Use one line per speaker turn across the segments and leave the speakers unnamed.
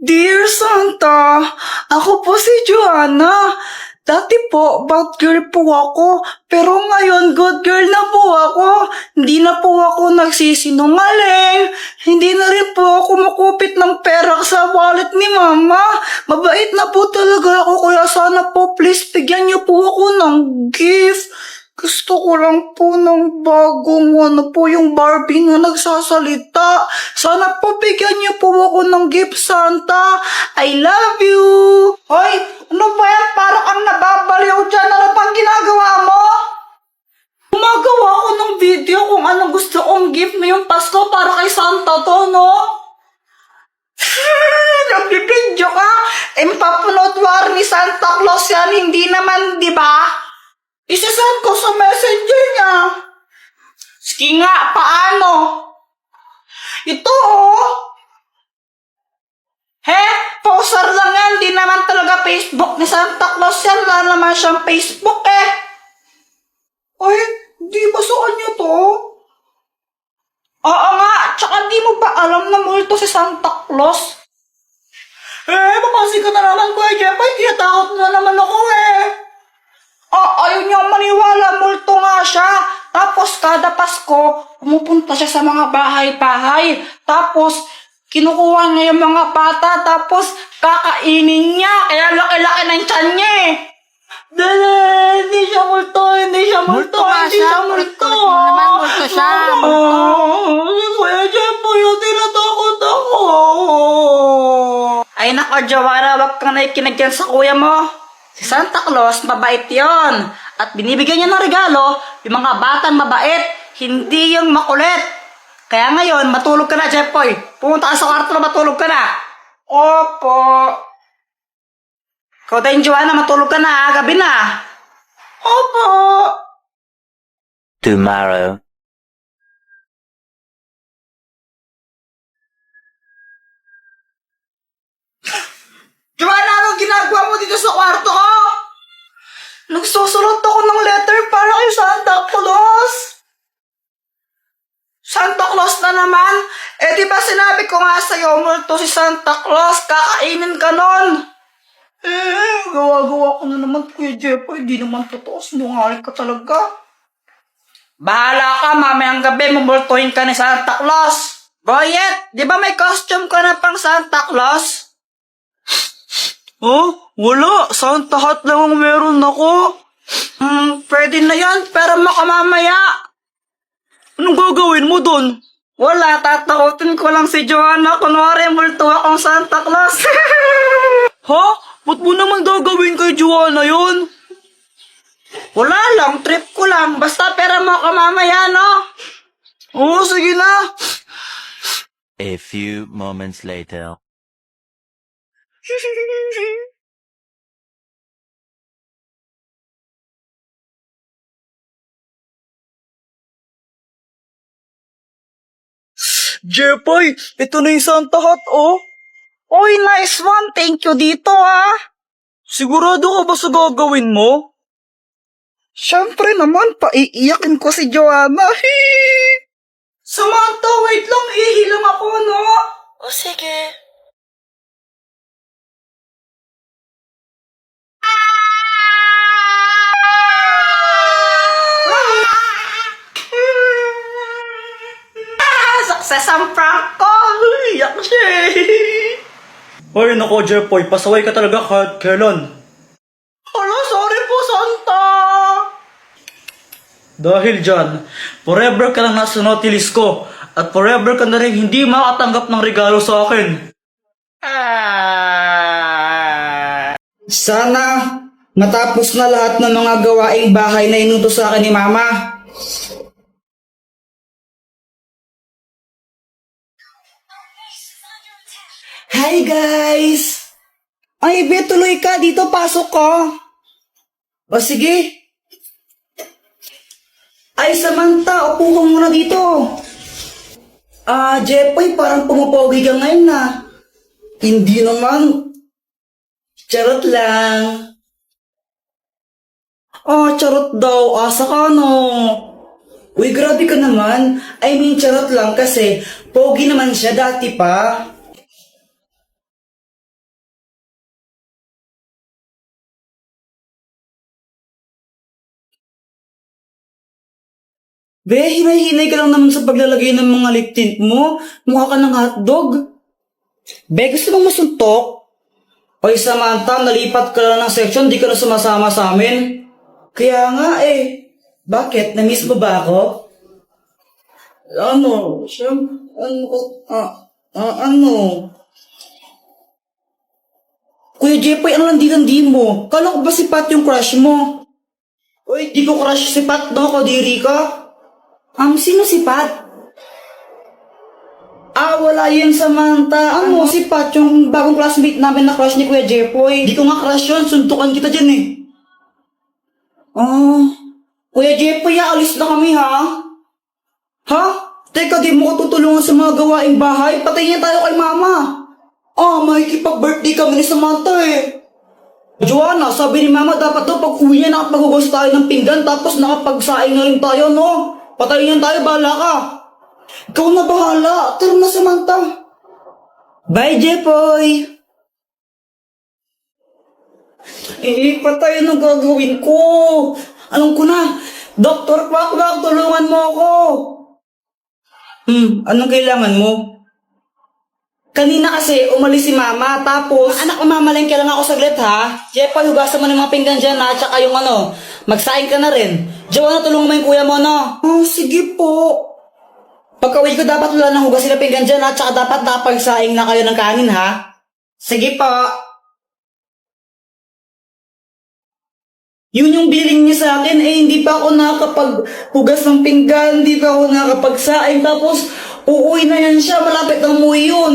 Dear Santa, ako po si Joanna. Dati po, bad girl po ako. Pero ngayon, good girl na po ako. Hindi na po ako nagsisinungaling. Hindi na rin po ako makupit ng pera sa wallet ni Mama. Mabait na po talaga ako, kaya sana po please bigyan niyo po ako ng gift. Gusto ko lang po ng bagong yung Barbie na nagsasalita. Sana po bigyan niyo po ako ng gift, Santa. I love you. Hoy, ano ba yan? Parang ang nababaliw dyan. Ano pang ginagawa mo? Gumagawa ako ng video kung anong gusto kong gift ngayong Pasko para kay Santa to, no? Nagbibidyo ka? Papunod war ni Santa Claus yan. Hindi naman, di ba? Isasend ko sa messenger niya. Sige nga, paano? Ito poster lang yan. Di naman talaga Facebook ni Santa Claus yan. Wala naman siyang Facebook Ay, di ba sa kanya to? Oo nga, tsaka di mo ba alam na multo si Santa Claus? Mapasi ka na naman, Kuya Jepay. Tinatakot na naman ako ayaw niya maniwala, multo nga siya. Tapos kada Pasko, pumupunta siya sa mga bahay-bahay. Tapos, kinukuha niya yung mga bata. Tapos, kakainin niya. Kaya laki-laki ng tiyan niya Hindi siya multo, hindi siya multo. Hindi siya multo.
Naman multo siya.
Kuya Jepay, tinatakot ako. Ay nako, Joanna, wag kang nakikinig dyan sa kuya mo. Si Santa Claus, mabait yon. At binibigyan niya ng regalo, yung mga batang mabait, hindi yung makulit. Kaya ngayon, matulog ka na, Jeffoy. Pumunta ka sa kwarto na matulog ka na. Opo. Ikaw din, Joanna, matulog ka na, gabi na. Opo.
Tomorrow.
Joanna, anong ginagawa mo dito sa kwarto ko? Nagsusulot ako ng letter para kay Santa Claus. Santa Claus na naman? Di ba sinabi ko nga sa'yo, multo si Santa Claus, kakainin ka nun. Gawa-gawa ko na naman, Kuya Jeffoy, di naman totoo, sinungaling ka talaga. Bahala ka, mamayang gabi, mumultuhin ka ni Santa Claus. Boyet, di ba may costume ka na pang Santa Claus? Wala. Santa hat lang ang meron ako. Pwede na yan, pero makamamaya. Anong gagawin mo dun? Wala, tatakutin ko lang si Joanna. Kunwari, multo akong Santa Claus. Ha? Ba't mo naman gagawin kay Joanna yun? Wala lang, trip ko lang. Basta pera makamamaya, no? Oo, sige na.
A few moments later.
Jeffoy, ito na yung Santa hat, Oy, nice one. Thank you dito, Sigurado ka ba sa gagawin mo? Siyempre naman, paiiyakin ko si Joanna. Samantha, wait lang. Ihilang ako, no? O, sige. Success ang prank ko! Iyak siya Ay, nako, Jeffoy. Pasaway ka talaga kahit kailan. Hala, sorry po, Santa! Dahil dyan, forever ka lang nasa notice ko at forever ka na rin hindi makatanggap ng regalo sa akin. Sana matapos na lahat ng mga gawaing bahay na inutos sa akin ni Mama. Hi guys! Ay, Be, tuloy ka. Dito, pasok ko. O, sige. Ay, Samantha, upo ka muna dito. Jeffoy, parang pumapogi ka ngayon Hindi naman. Charot lang. Charot daw. Asa ka, no? Uy, grabe ka naman. I mean, charot lang kasi pogi naman siya dati pa. Be, hinay-hinay ka lang naman sa paglalagay ng mga lip tint mo. Mukha ka ng hotdog. Be, gusto mong masuntok? Oy, Samantha, nalipat ka lang ng section, di ka na sumasama sa amin. Kaya nga eh. Bakit? Na-miss mo ba ako? Ano? Ano? Kuya Jepoy, ano landi-landi mo? Kala ko ba si Pat yung crush mo? Uy, di ko crush si Pat, no? Kadiri ka? Sino si Pat? Wala yun, Samantha. Ano? Si Pat, yung bagong classmate namin na crush ni Kuya Jepoy. Di ko nga crush yun, suntukan kita dyan eh. Kuya Jepoy, alis na kami ha? Ha? Teka, di mo ko tutulungan sa mga gawaing bahay? Patayin tayo kay mama. Makikipag-birthday kami ni Samantha eh. Joanna, sabi ni mama dapat daw pag uwi niya nakapaghugas tayo ng pinggan tapos nakapagsaing na rin tayo, no? Patayin tayo, bahala ka. Ikaw na bahala. Tara na, Samantha. Bye, Jepoy. Patay ang gagawin ko. Alam ko na. Dr. Quack, tulungan mo ako. Anong kailangan mo? Kanina kasi umalis si mama, tapos anak, umamalengke lang ako saglit ha. Jepoy, hugasan mo ng mga pinggan dyan ha, tsaka yung magsaing ka na rin. Joanna, tulungan mo yung kuya mo, no? Sige po. Pagka-uwi ko dapat wala nang hugasin na pinggan dyan ha, tsaka dapat napagsaing na kayo ng kanin ha. Sige po. Yun yung billing niya sa akin, hindi pa ako nakakapaghugas ng pinggan, hindi pa ako nakakapagsaing, tapos uuwi na yan siya, malapit na umuwi yun.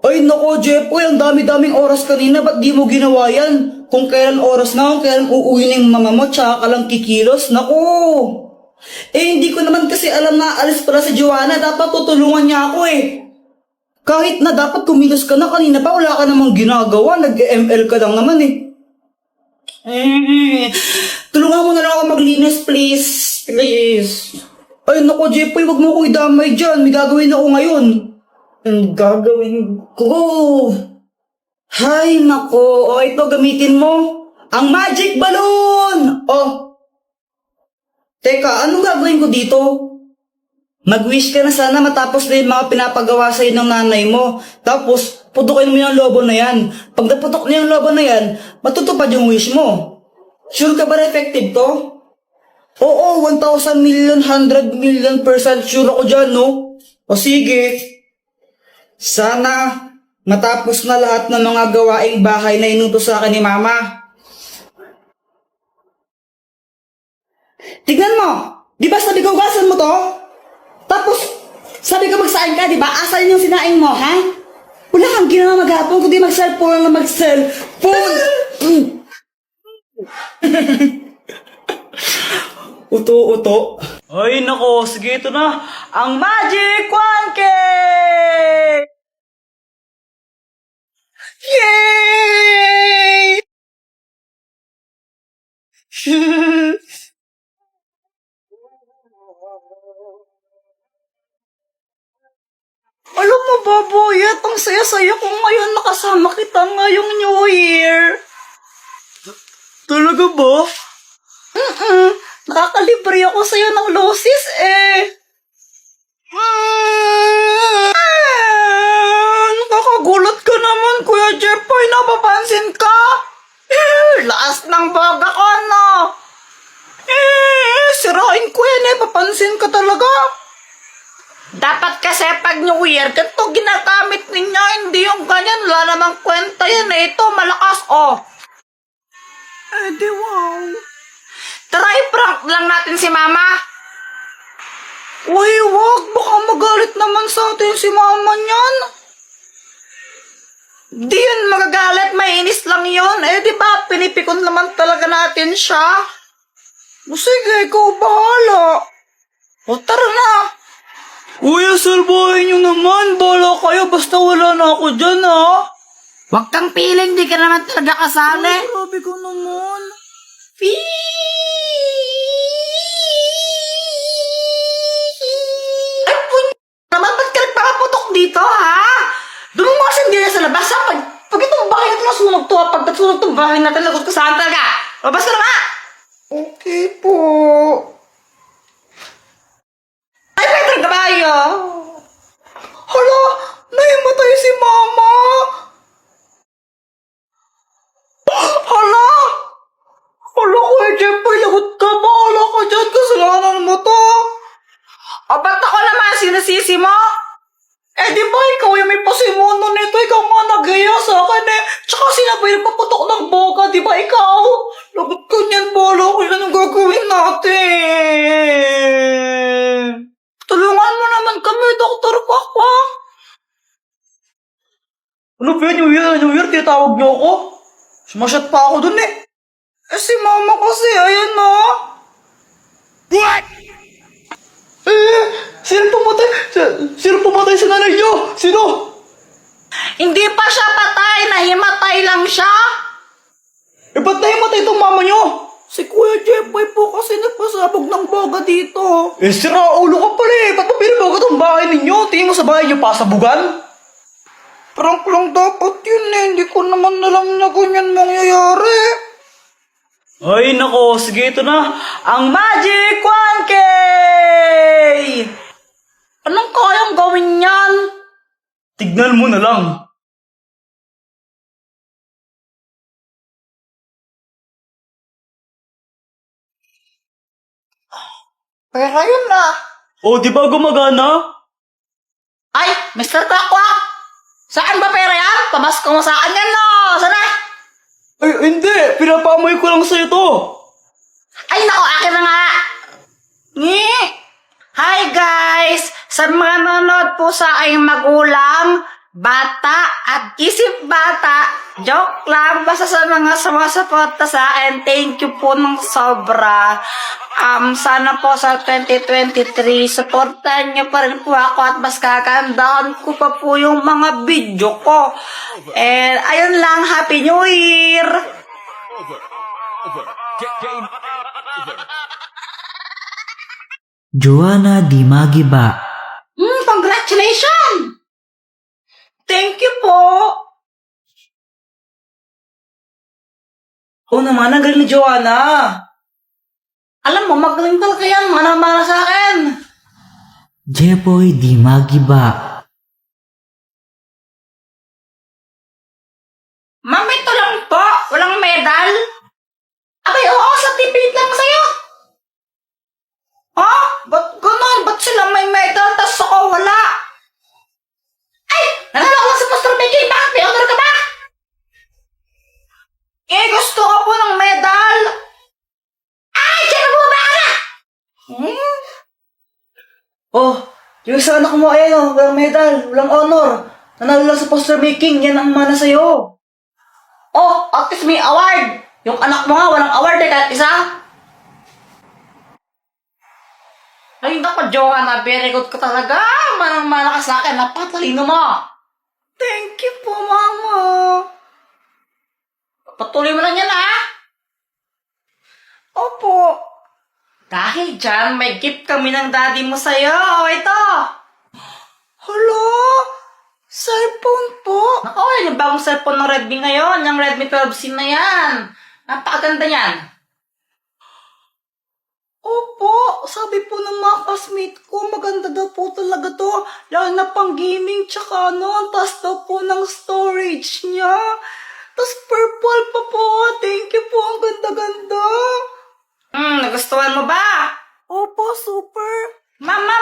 Ay nako, Jepoy, ang dami-daming oras kanina, ba't di mo ginawa yan? Kung kailan oras na, kung kailan uuwi ng mama mo, tsaka ka lang kikilos, nako. Hindi ko naman kasi alam na alis pala si Joanna, dapat tutulungan niya ako eh. Kahit na dapat kumilos ka na kanina pa, wala ka namang ginagawa, nag-ML ka lang naman eh. Tulungan mo na lang ako maglinis, please. Please. Ay, naku, Jepoy, wag mo ko idamay dyan. May gagawin ako ngayon. Ang gagawin ko? Hay, naku. Ito, gamitin mo. Ang magic balloon! Teka, anong gagawin ko dito? Mag-wish ka na sana matapos na yung mga pinapagawa sa'yo ng nanay mo. Tapos, putukin mo yung lobo na yan. Pag naputok na yung lobo na yan, matutupad yung wish mo. Sure ka ba na effective to? Oo, 1,000 million, 100 million % sure ako dyan, no? O sige. Sana matapos na lahat ng mga gawaing bahay na inutos sa akin ni mama. Tignan mo! Di ba sabi ko hugasan mo to? Tapos, sabi ko magsaing ka, di ba? Asan yung sinaing mo, ha? Wala kang ginawa maghapon, kundi mag-cellphone lang mag-cellphone. Uto. Ay, nako, sige, ito na. Ang Magic One Cake! Yay! Alam mo ba, Boyet, ang saya-saya ko ngayon nakasama kita ngayong New Year. Talaga ba? Nakakalibre ako sa'yo ng loses eh. Nakakagulat ka naman, Kuya Jepoy, napapansin ka? Laas ng baga ko, no? Sirain ko yan eh, papansin ka talaga. Dapat kasi pag New Year, ganito ginagamit ninyo, hindi yung ganyan, wala namang kwenta yan eh. Ito, malakas, oh. Di wow. Try prank lang natin si mama. Uy, wag, baka magalit naman sa atin si mama niyan. Di yun magagalit, mainis lang yun. Diba, pinipikon naman talaga natin siya. Sige, ikaw bahala. Tara na. Uy, salbahin nyo naman. Bahala kayo, basta wala na ako dyan, ha? Huwag kang piling, di ka naman talaga kasali. Ay, grabe ko naman. Ay, naman, ba't ka nagpapaputok dito, ha? Doon mo kasi hindi na sa labas, ha? Pag itong bahay natin nasunog to, pag nasunog itong bahay natin, lagot ka saan talaga? Labas ka na nga! Okay po. ng kabayo. Hala, nahimatay si Mama. Hala! Hala, Kuya Jeffrey, lagot ka. Bahala ka dyan. Kasalanan mo to. O, ba't ako naman sinasisi mo? Eh, di ba ikaw yung may pasimuno nito? Ikaw nga nag-iya sa akin eh. Tsaka sinabay nagpaputok ng boga, di ba ikaw? Lagot ka niyan, bahala ko yan ang gagawin natin. Tulungan mo naman kami, Dr. Kwak-Kwak. Ano ba New Year? New Year, tinatawag niyo ako? Sumasyat pa ako dun eh. Eh, si Mama kasi, ayan na.
What?
Sino pumatay sa nanay niyo? Sino? Hindi pa siya patay, nahimatay lang siya. Eh, ba't nahimatay itong mama niyo? Si Kuya Jeffrey po kasi nagpasabog ng boga dito. Eh, sira ulo ka pala eh. Ba't pa pinaboga itong bahay ninyo? Tingin mo sa bahay niyo pasabugan? Prank lang dapat yun eh. Hindi ko naman alam na ganyan mangyayari. Ay, nako. Sige, ito na. Ang Magic 1K! Anong kayang gawin yan? Tignan mo na lang. Pero yun na. Oh, di ba gumagana? Ay, Mr. Kwak-Kwak! Saan ba pera yan? Pamasko mo sa akin yan, no? Sana? Ay, hindi. Pinapamoy ko lang sa'yo to. Ay, nako, akin na nga. Ngi! Hi, guys! Sa mga nanonood po sa aking magulang, bata at isip bata, joke lang. Basta sa mga sumasuporta sa akin, thank you po ng sobra. Sana po sa 2023, supportan niyo pa rin po ako at mas kagandahan ko pa po yung mga video ko. And ayun lang, Happy New Year!
Game over.
Joanna Di Magiba.
Congratulations! Thank you po! Oo naman, ang galing ni Joanna. Alam mo, magaling talaga yan. Mana-mana sa akin.
Jepoy Di Magiba.
Ma'am, ito lang po. Walang medal. Abay, oo, certificate lang sa'yo. Ha? Ba't ganun? Ba't sila may medal, tas ako wala? Ay! Nanalo ko lang sa poster making. Bakit may honor ka ba? Eh, gusto ko po ng medal. Ay! Diyan mo ba ka na? Oh, yung isa anak mo, ayan oh, walang medal, walang honor. Nanalo lang sa poster making, yan ang mana sa'yo. Oh, at least may award. Yung anak mo nga, walang award eh, kahit isa. Ay, naku, Joanna, very good ka talaga. Manang-mana ka sa akin, napatalino mo. Thank you po, Mama. Patuloy mo lang yan, ha? Opo. Dahil dyan, may gift kami ng daddy mo sa'yo. Ito. Hala, cellphone po. Naku, yan yung bagong cellphone ng Redmi ngayon. Yung Redmi 12C na yan. Napakaganda yan. Opo, sabi po ng mga classmate ko, maganda daw po talaga to. Lalo na pang gaming, tsaka ano, ang taas daw po ng storage niya. Tapos purple pa po. Thank you po, ang ganda-ganda. Nagustuhan mo ba? Opo, super. Mama,